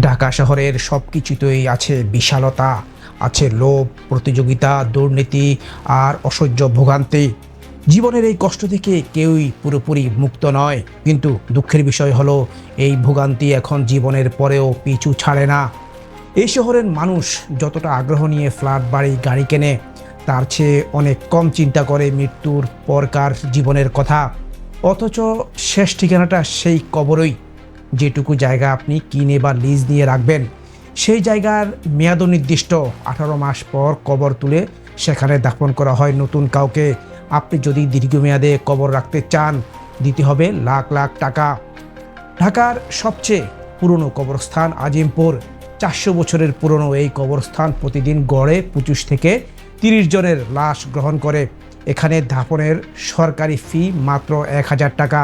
ঢাকা শহরের সব কিছুতেই আছে বিশালতা, আছে লোভ, প্রতিযোগিতা, দুর্নীতি আর অসহ্য ভোগান্তি। জীবনের এই কষ্ট থেকে কেউই পুরোপুরি মুক্ত নয়, কিন্তু দুঃখের বিষয় হলো এই ভোগান্তি এখন জীবনের পরেও পিছু ছাড়ে না। এই শহরের মানুষ যতটা আগ্রহ নিয়ে ফ্ল্যাট, বাড়ি, গাড়ি কেনে, তার চেয়ে অনেক কম চিন্তা করে মৃত্যুর পরকার জীবনের কথা। অথচ শেষ ঠিকানাটা সেই কবরই। যেটুকু জায়গা আপনি কিনে বা লিজ নিয়ে রাখবেন, সেই জায়গার মেয়াদও নির্দিষ্ট। 18 মাস পর কবর তুলে সেখানে দাফন করা হয় নতুন কাউকে। আপনি যদি দীর্ঘমেয়াদে কবর রাখতে চান, দিতে হবে লাখ লাখ টাকা। ঢাকার সবচেয়ে পুরনো কবরস্থান আজিমপুর। 400 বছরের পুরনো এই কবরস্থান প্রতিদিন গড়ে 25 থেকে 30 জনের লাশ গ্রহণ করে। এখানে দাফনের সরকারি ফি মাত্র 1000 টাকা,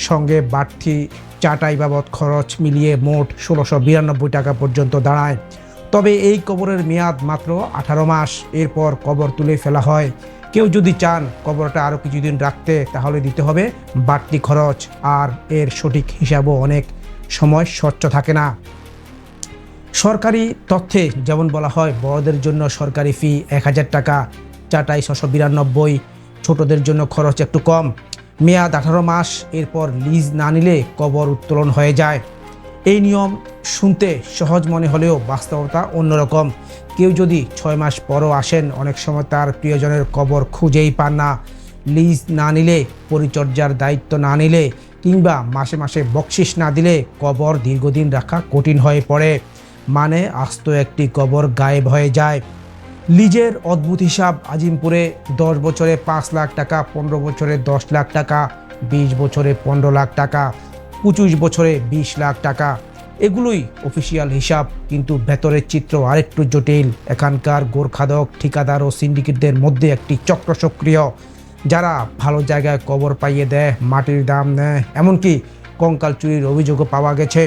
সঙ্গে বাড়তি চাটাই বাবদ খরচ মিলিয়ে মোট 1692 টাকা পর্যন্ত দাঁড়ায়। তবে এই কবরের মেয়াদ মাত্র 18 মাস, এরপর কবর তুলে ফেলা হয়। কেউ যদি চান কবরটা আরও কিছুদিন রাখতে, তাহলে দিতে হবে বাড়তি খরচ, আর এর সঠিক হিসাবও অনেক সময় স্বচ্ছ থাকে না। সরকারি তথ্যে যেমন বলা হয়, বড়দের জন্য সরকারি ফি 1000 টাকা, চাটাই 692, ছোটদের জন্য খরচ একটু কম। মেয়াদ 18 মাস, এরপর লিজ না নিলে কবর উত্তোলন হয়ে যায়। এই নিয়ম শুনতে সহজ মনে হলেও বাস্তবতা অন্যরকম। কেউ যদি 6 মাস পরও আসেন, অনেক সময় তার প্রিয়জনের কবর খুঁজেই পান না। লিজ না নিলে, পরিচর্যার দায়িত্ব না নিলে, কিংবা মাসে মাসে বকশিস না দিলে কবর দীর্ঘদিন রাখা কঠিন হয়ে পড়ে। মানে আস্ত একটি কবর গায়েব হয়ে যায়। লিজের অদ্ভুত হিসাব, আজিমপুরে 10 বছরে 5 লাখ টাকা, 15 বছরে 10 লাখ টাকা, 20 বছরে 15 লাখ টাকা, 25 বছরে 20 লাখ টাকা। এগুলোই অফিসিয়াল হিসাব, কিন্তু ভেতরের চিত্র আরেকটু জটিল। এখানকার গোরখাদক, ঠিকাদার ও সিন্ডিকেটদের মধ্যে একটি চক্র সক্রিয়, যারা ভালো জায়গায় কবর পাইয়ে দেয়, মাটির দাম নেয়, এমনকি কঙ্কাল চুরির অভিযোগও পাওয়া গেছে।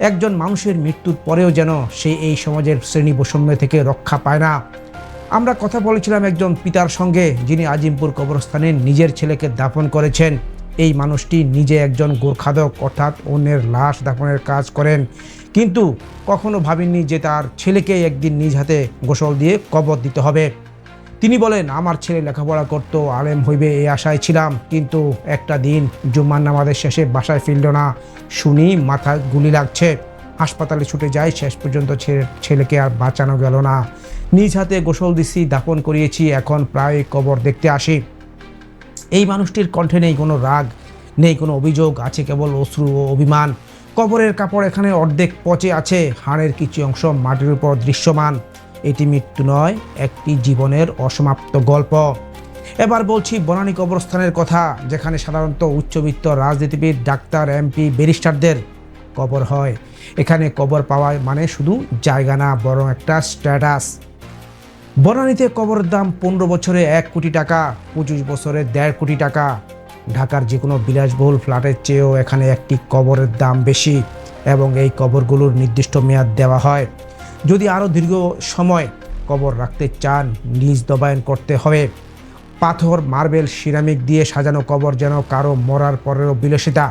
একজন মানুষের মৃত্যুর পরেও যেন সে এই সমাজের শ্রেণী বৈষম্য থেকে রক্ষা পায় না। আমরা কথা বলেছিলাম একজন পিতার সঙ্গে, যিনি আজিমপুর কবরস্থানে নিজের ছেলেকে দাফন করেছেন। এই মানুষটি নিজে একজন গোরখাদক, অর্থাৎ অন্যের লাশ দাফনের কাজ করেন, কিন্তু কখনো ভাবেননি যে তার ছেলেকে একদিন নিজ হাতে গোসল দিয়ে কবর দিতে হবে। তিনি বলেন, আমার ছেলে লেখাপড়া করত, আলেম হইবে এই আশায় ছিলাম, কিন্তু একটা দিন জুম্মার নামাজের শেষে বাসায় ফিরল না, শুনি মাথায় গুলি লাগছে। হাসপাতালে ছুটে যায়, শেষ পর্যন্ত ছেলেকে আর বাঁচানো গেল না। নিজ হাতে গোসল দিচ্ছি, দাফন করিয়েছি, এখন প্রায় কবর দেখতে আসি। এই মানুষটির কণ্ঠে নেই কোনো রাগ, নেই কোনো অভিযোগ, আছে কেবল অশ্রু ও অভিমান। কবরের কাপড় এখানে অর্ধেক পচে আছে, হাড়ের কিছু অংশ মাটির উপর দৃশ্যমান। এটি মৃত্যু নয়, একটি জীবনের অসমাপ্ত গল্প। এবার বলছি বনানী কবরস্থানের কথা, যেখানে সাধারণত উচ্চবিত্ত রাজনীতিবিদ, ডাক্তার, এমপি, ব্যারিস্টারদের কবর হয়। এখানে কবর পাওয়া মানে শুধু জায়গা না, বরং একটা স্ট্যাটাস। বনানীতে কবরের দাম 15 বছরে 1 কোটি টাকা, 25 বছরে 1.5 কোটি টাকা। ঢাকার যে কোনো বিলাসবহুল ফ্ল্যাটের চেয়েও এখানে একটি কবরের দাম বেশি, এবং এই কবরগুলোর নির্দিষ্ট মেয়াদ দেওয়া হয়। যদি আরও দীর্ঘ সময় কবর রাখতে চান, লিজ নবায়ন করতে হবে। পাথর, মার্বেল, সিরামিক দিয়ে সাজানো কবর যেন কারো মরার পরেরও বিলাসিতা।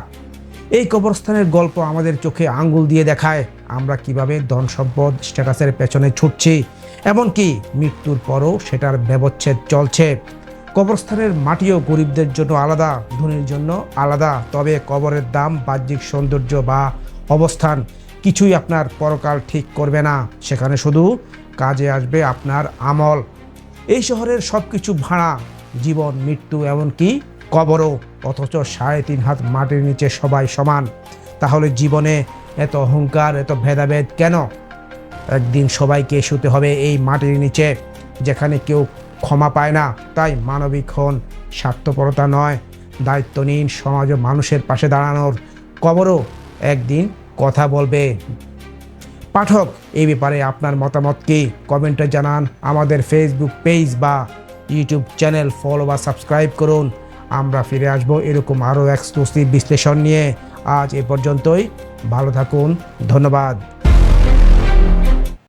এই কবরস্থানের গল্প আমাদের চোখে আঙ্গুল দিয়ে দেখায় আমরা কিভাবে ধন সম্পদ, স্ট্যাটাসের পেছনে ছুটছি, এমনকি মৃত্যুর পরও সেটার ব্যবচ্ছেদ চলছে। কবরস্থানের মাটিও গরিবদের জন্য আলাদা, ধনীর জন্য আলাদা। তবে কবরের দাম, বাহ্যিক সৌন্দর্য বা অবস্থান কিছুই আপনার পরকাল ঠিক করবে না। সেখানে শুধু কাজে আসবে আপনার আমল। এই শহরের সব কিছু ভাড়া, জীবন, মৃত্যু, এমনকি কবরও। অথচ 3.5 হাত মাটির নিচে সবাই সমান। তাহলে জীবনে এত অহংকার, এত ভেদাভেদ কেন? একদিন সবাইকে শুতে হবে এই মাটির নিচে, যেখানে কেউ ক্ষমা পায় না। তাই মানবিক হন, স্বার্থপরতা নয়, দায়িত্ব নিন সমাজ ও মানুষের পাশে দাঁড়ানোর। কবরও একদিন কথা বলবে। পাঠক, এই ব্যাপারে আপনার মতামত কি? কমেন্টে জানান। আমাদের ফেসবুক পেজ বা ইউটিউব চ্যানেল ফলো বা সাবস্ক্রাইব করুন। আমরা ফিরে আসবো এরকম আরও এক্সক্লুসিভ বিশ্লেষণ নিয়ে। আজ এ পর্যন্তই। ভালো থাকুন, ধন্যবাদ।